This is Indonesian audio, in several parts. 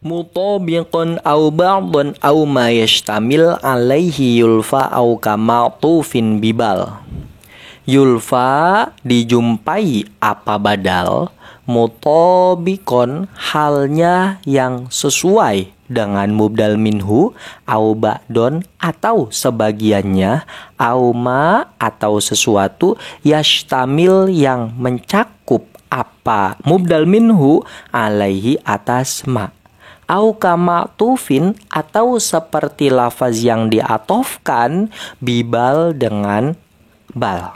Mutabiqun au ba'dun au ma yashtamil alaihi yulfa au kamatufin bibal. Yulfa dijumpai apa badal, mutabiqun halnya yang sesuai dengan mubdal minhu, au ba'dun atau sebagiannya, au ma atau sesuatu, yashtamil yang mencakup apa mubdal minhu alaihi atas ma. Au kama tufin atau seperti lafaz yang diatofkan bibal dengan bal.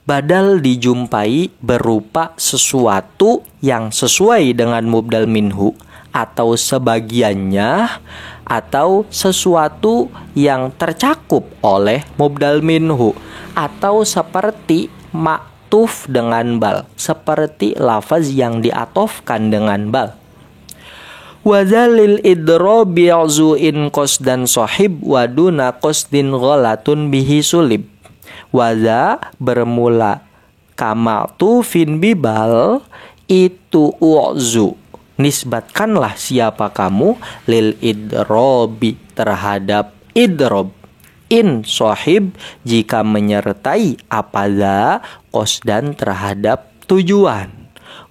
Badal dijumpai berupa sesuatu yang sesuai dengan mubdal minhu atau sebagiannya, atau sesuatu yang tercakup oleh mubdal minhu, atau seperti maktuf dengan bal, seperti lafaz yang diatofkan dengan bal. Wazalil idrobi in qasdan sahib waduna qasdin ghalatun bihi sulib. Waza bermula kama tufin bibal itu u'zu. Nisbatkanlah siapa kamu lil idrobi terhadap idrob. In sahib jika menyertai apa za qasdan terhadap tujuan.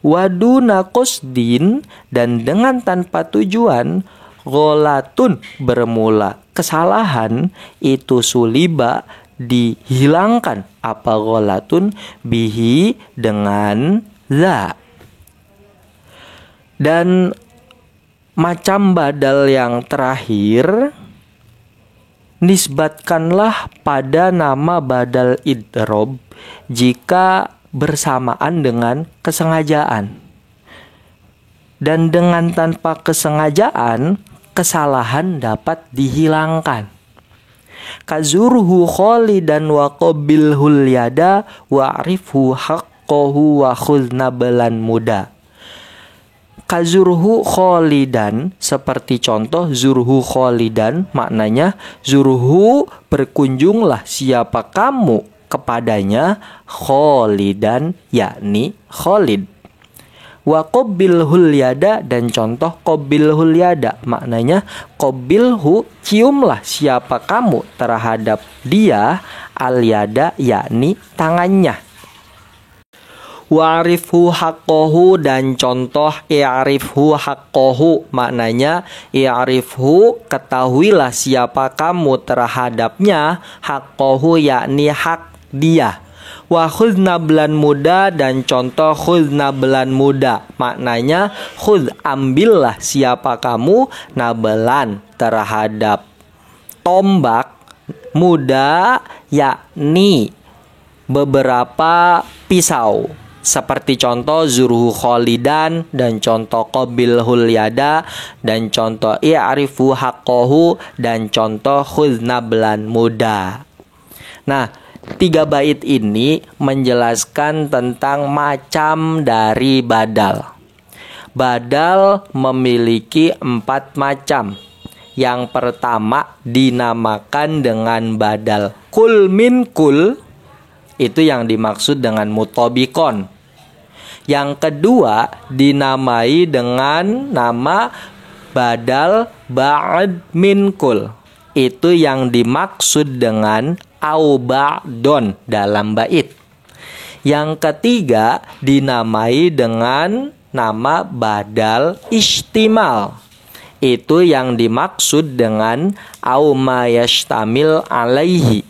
Waduna qasdin dan dengan tanpa tujuan, ghalatun bermula kesalahan, itu suliba dihilangkan apa ghalatun bihi dengan za. Dan macam badal yang terakhir, nisbatkanlah pada nama badal idrob jika bersamaan dengan kesengajaan. Dan dengan tanpa kesengajaan, kesalahan dapat dihilangkan. Kazurhu kholidan wa qabilhul yada wa'rifhu haqqahu wa khuznabalan muda. Kazurhu kholidan, seperti contoh zurhu kholidan, maknanya zurhu berkunjunglah siapa kamu kepadanya, kholidan yakni Khalid. Wa qabilhul yada, dan contoh qabilhul yada maknanya qabilhu ciumlah siapa kamu terhadap dia, al yada yakni tangannya. Wa'rifhu haqqahu, dan contoh i'rifhu haqqahu maknanya i'rifhu ketahuilah siapa kamu terhadapnya, haqqahu yakni hak dia. Wa khuznablan muda, dan contoh khuznablan muda maknanya khuz ambillah siapa kamu nablan terhadap tombak, muda yakni beberapa pisau, seperti contoh zurhu kholidan, dan contoh qabilhul yada, dan contoh i'rifu haqqahu, dan contoh khuznablan muda. Nah, 3 bait ini menjelaskan tentang macam dari badal. Badal memiliki 4 macam. Yang pertama dinamakan dengan badal kul min kul, itu yang dimaksud dengan mutabiqon. Yang kedua dinamai dengan nama badal ba'd min kul, itu yang dimaksud dengan au ba'don dalam bait. Yang ketiga dinamai dengan nama badal istimal, itu yang dimaksud dengan au ma yashtamil alaihi.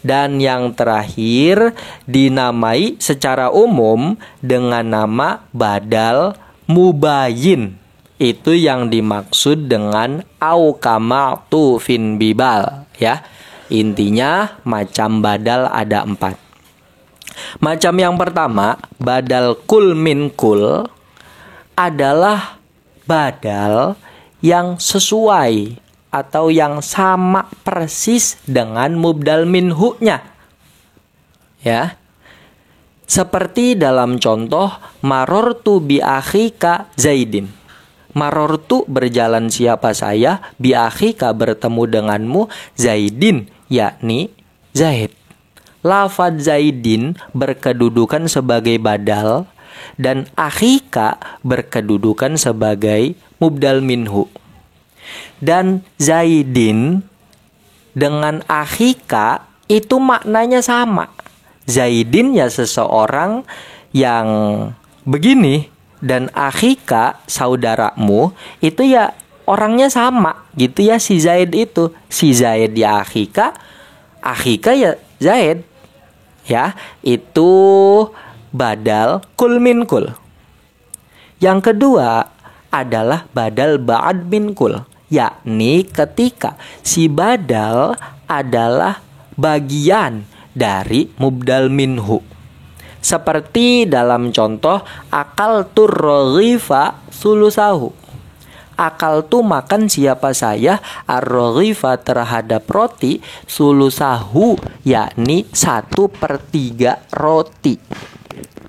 Dan yang terakhir dinamai secara umum dengan nama badal mubayin, itu yang dimaksud dengan au kama tufin bibal, ya. Intinya macam badal ada 4. Macam yang pertama, badal kul min kul, adalah badal yang sesuai atau yang sama persis dengan mubdal minhu-nya. Ya. Seperti dalam contoh marortu bi akhika Zaidin. Marortu berjalan siapa saya, bi akhika bertemu denganmu, Zaidin yakni Zaid. Lafaz Zaidin berkedudukan sebagai badal dan akhika berkedudukan sebagai mubdal minhu. Dan Zaidin dengan akhika itu maknanya sama. Zaidin ya seseorang yang begini, dan akhika saudaramu itu ya orangnya sama gitu ya. Si Zaid itu, si Zaid ya akhika ya Zaid. Ya, itu badal kul min kul. Yang kedua adalah badal ba'd min kul, yakni ketika si badal adalah bagian dari mubdal minhu. Seperti dalam contoh akal turroghifa sulusahu. Akal tu makan siapa saya ar-roghifa terhadap roti sulusahu, yakni 1/3 roti.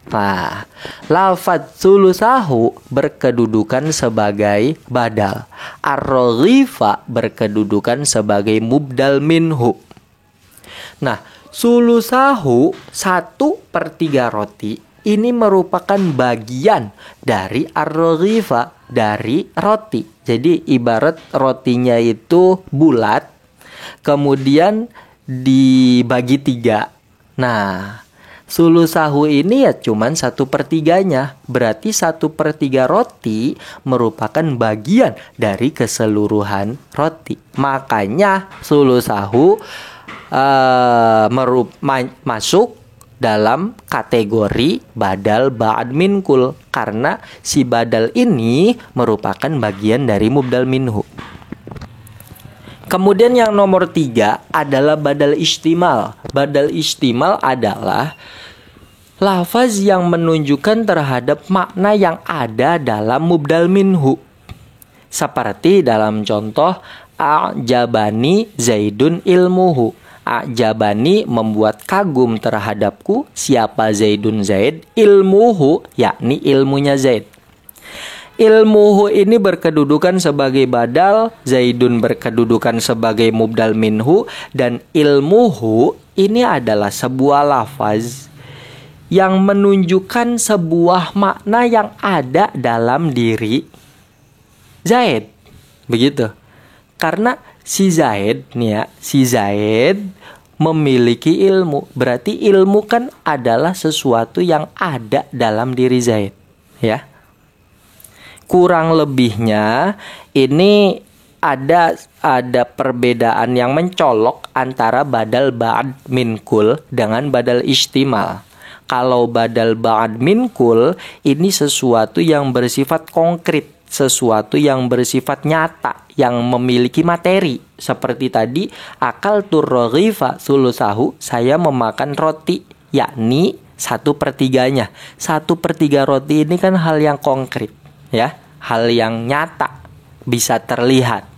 Nah, lafadz sulusahu berkedudukan sebagai badal. Ar-roghifa berkedudukan sebagai mubdal minhu. Nah, sulusahu 1/3 roti ini merupakan bagian dari ar-roghifa, dari roti. Jadi ibarat rotinya itu bulat, kemudian dibagi 3. Nah, sulusahu ini ya cuman 1/3-nya. Berarti 1/3 roti merupakan bagian dari keseluruhan roti. Makanya sulusahu masuk dalam kategori badal ba'd min kul, karena si badal ini merupakan bagian dari mubdal minhu. Kemudian yang nomor 3 adalah badal istimal. Badal istimal adalah lafaz yang menunjukkan terhadap makna yang ada dalam mubdal minhu. Seperti dalam contoh a'jabani zaidun ilmuhu. A'jabani membuat kagum terhadapku siapa Zaidun Zaid, ilmuhu yakni ilmunya Zaid. Ilmuhu ini berkedudukan sebagai badal, Zaidun berkedudukan sebagai mubdal minhu, dan ilmuhu ini adalah sebuah lafaz yang menunjukkan sebuah makna yang ada dalam diri Zaid. Begitu. Karena si Zaid nih ya, si Zaid memiliki ilmu. Berarti ilmu kan adalah sesuatu yang ada dalam diri Zaid, ya. Kurang lebihnya ini ada perbedaan yang mencolok antara badal ba'd min kul dengan badal istimal. Kalau badal ba'd min kul ini sesuatu yang bersifat konkret, sesuatu yang bersifat nyata, yang memiliki materi. Seperti tadi akal turroghifa sulusahu, saya memakan roti, yakni 1/3-nya. 1/3 roti ini kan hal yang konkret, ya, hal yang nyata, bisa terlihat.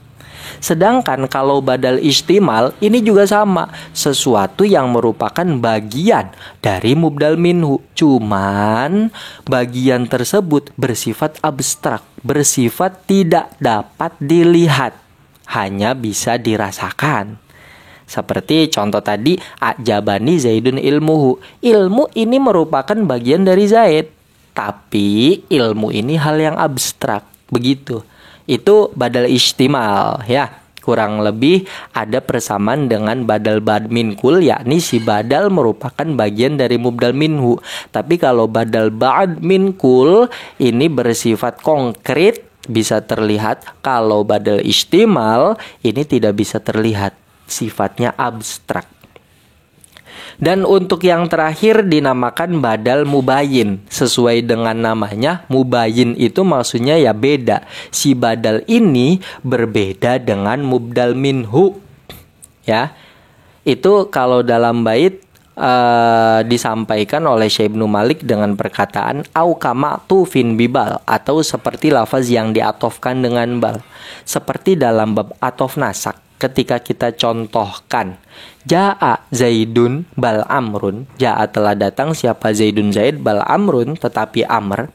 Sedangkan kalau badal istimal ini juga sama, sesuatu yang merupakan bagian dari mubdal minhu. Cuman bagian tersebut bersifat abstrak, bersifat tidak dapat dilihat, hanya bisa dirasakan. Seperti contoh tadi a'jabani zaidun ilmuhu. Ilmu ini merupakan bagian dari Zaid, tapi ilmu ini hal yang abstrak. Begitu. Itu badal istimal, ya. Kurang lebih ada persamaan dengan badal ba'd min kul, yakni si badal merupakan bagian dari mubdal minhu. Tapi kalau badal ba'd min kul ini bersifat konkret, bisa terlihat. Kalau badal istimal ini tidak bisa terlihat, sifatnya abstrak. Dan untuk yang terakhir dinamakan badal mubayyin. Sesuai dengan namanya, mubayyin itu maksudnya ya beda. Si badal ini berbeda dengan mubdal minhu. Ya. Itu kalau dalam bait disampaikan oleh Syekh Ibnu Malik dengan perkataan au kama tufin bibal, atau seperti lafaz yang diatofkan dengan bal. Seperti dalam bab atof nasak, ketika kita contohkan Ja'a Zaidun bal Amrun, Ja'a telah datang siapa Zaidun Zaid, bal Amrun tetapi Amr.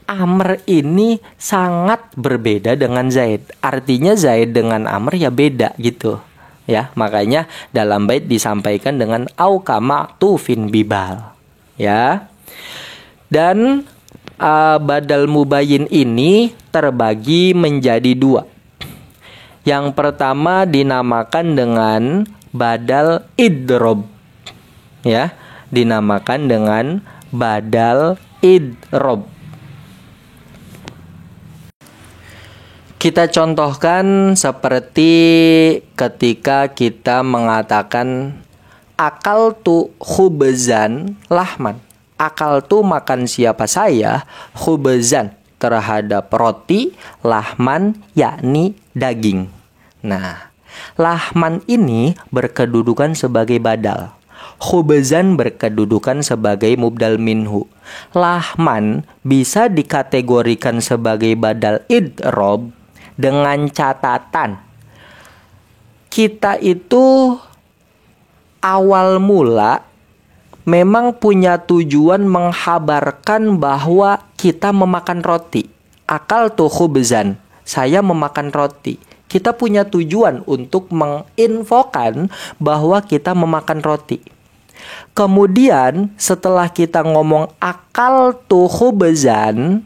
Amr ini sangat berbeda dengan Zaid. Artinya Zaid dengan Amr ya beda gitu. Ya, makanya dalam bait disampaikan dengan au kama tufin bibal. Ya. Dan badal mubayyin ini terbagi menjadi dua. Yang pertama dinamakan dengan badal idrob. Ya, dinamakan dengan badal idrob. Kita contohkan seperti ketika kita mengatakan akal tu khubzan lahman. Akal tu makan siapa saya, khubzan terhadap roti, lahman yakni daging. Nah, lahman ini berkedudukan sebagai badal. Khubzan berkedudukan sebagai mubdal minhu. Lahman bisa dikategorikan sebagai badal idrob dengan catatan kita itu awal mula memang punya tujuan menghabarkan bahwa kita memakan roti. Akal tuh khubzan, saya memakan roti. Kita punya tujuan untuk menginfokan bahwa kita memakan roti. Kemudian setelah kita ngomong akal tuh khubzan,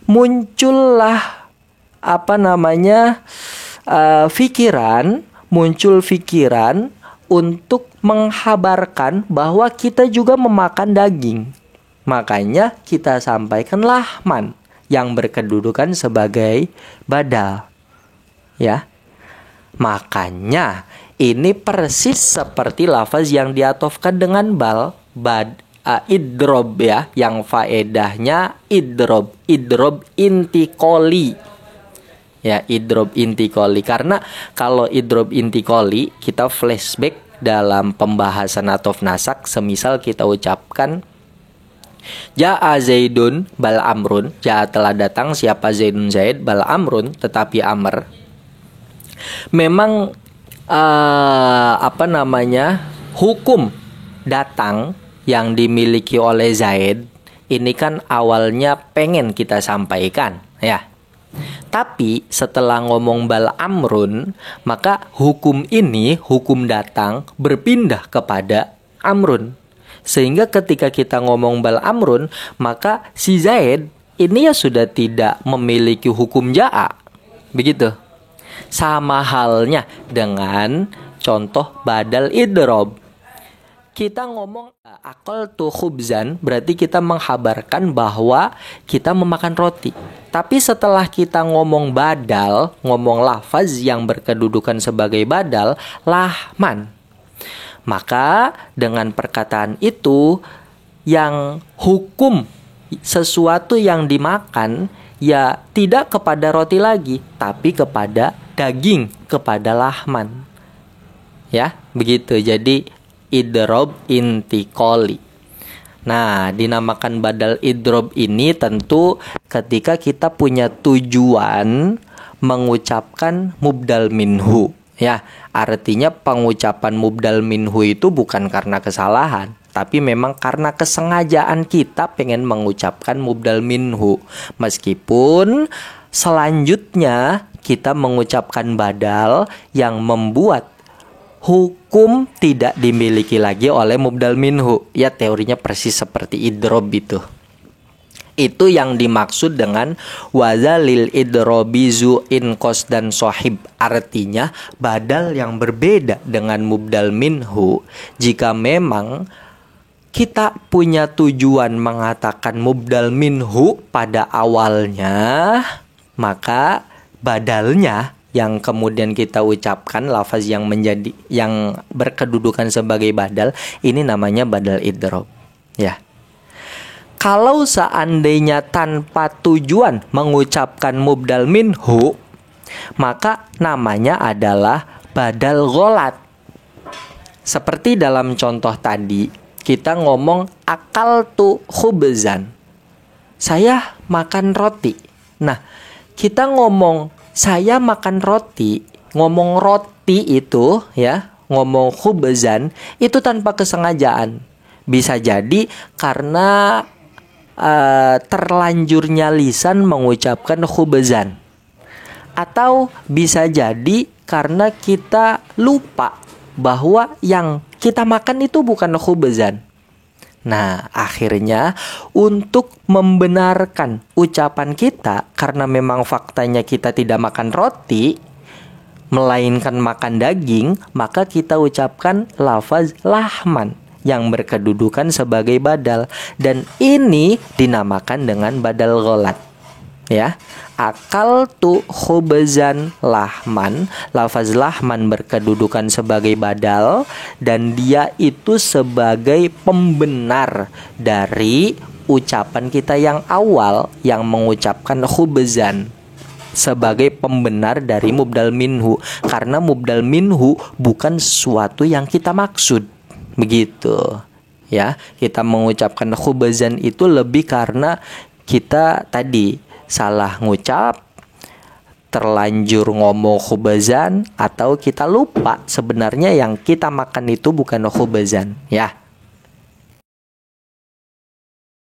muncullah muncul fikiran untuk menghabarkan bahwa kita juga memakan daging. Makanya kita sampaikan lahman yang berkedudukan sebagai badal. Ya. Makanya ini persis seperti lafaz yang diatofkan dengan idrob ya, yang faedahnya idrob intikoli. Ya, idrob intikoli. Karena kalau idrob intikoli kita flashback dalam pembahasan atof nasak, semisal kita ucapkan Ja'a Zaidun bal Amrun, Ja'a telah datang siapa Zaidun Zaid bal Amrun tetapi Amr. Memang hukum datang yang dimiliki oleh Zaid ini kan awalnya pengen kita sampaikan ya. Tapi setelah ngomong bal amrun, maka hukum datang berpindah kepada amrun. Sehingga ketika kita ngomong bal amrun, maka si Zaid ini ya sudah tidak memiliki hukum ja'a. Begitu. Sama halnya dengan contoh badal idrob. Kita ngomong akal tu khubzan, berarti kita menghabarkan bahwa kita memakan roti. Tapi setelah kita ngomong badal, ngomong lafaz yang berkedudukan sebagai badal, lahman. Maka dengan perkataan itu, yang hukum sesuatu yang dimakan, ya tidak kepada roti lagi, tapi kepada daging, kepada lahman. Ya, begitu. Jadi idrob intikoli. Nah, dinamakan badal idrob ini tentu ketika kita punya tujuan mengucapkan mubdal minhu. Ya, artinya pengucapan mubdal minhu itu bukan karena kesalahan, tapi memang karena kesengajaan kita pengen mengucapkan mubdal minhu. Meskipun selanjutnya kita mengucapkan badal yang membuat hukum tidak dimiliki lagi oleh mubdal minhu. Ya, teorinya persis seperti idrob itu. Itu yang dimaksud dengan wazalil idrobi zu inkos dan sohib. Artinya badal yang berbeda dengan mubdal minhu. Jika memang kita punya tujuan mengatakan mubdal minhu pada awalnya, maka badalnya yang kemudian kita ucapkan lafaz yang berkedudukan sebagai badal, ini namanya badal idrob. Ya. Kalau seandainya tanpa tujuan mengucapkan mubdal minhu, maka namanya adalah badal gholat. Seperti dalam contoh tadi, kita ngomong akal tu khubzan, saya makan roti. Nah, kita ngomong saya makan roti, ngomong roti itu ya, ngomong khubzan itu tanpa kesengajaan. Bisa jadi karena terlanjurnya lisan mengucapkan khubzan, atau bisa jadi karena kita lupa bahwa yang kita makan itu bukan khubzan, Nah, akhirnya untuk membenarkan ucapan kita, karena memang faktanya kita tidak makan roti, melainkan makan daging, maka kita ucapkan lafaz lahman yang berkedudukan sebagai badal. Dan ini dinamakan dengan badal ghalat. Ya, akaltu khubzan lahman, lafaz lahman berkedudukan sebagai badal, dan dia itu sebagai pembenar dari ucapan kita yang awal yang mengucapkan khubzan, sebagai pembenar dari mubdal minhu, karena mubdal minhu bukan sesuatu yang kita maksud. Begitu. Ya, kita mengucapkan khubzan itu lebih karena kita tadi salah ngucap, terlanjur ngomong khubzan, atau kita lupa sebenarnya yang kita makan itu bukan khubzan, ya.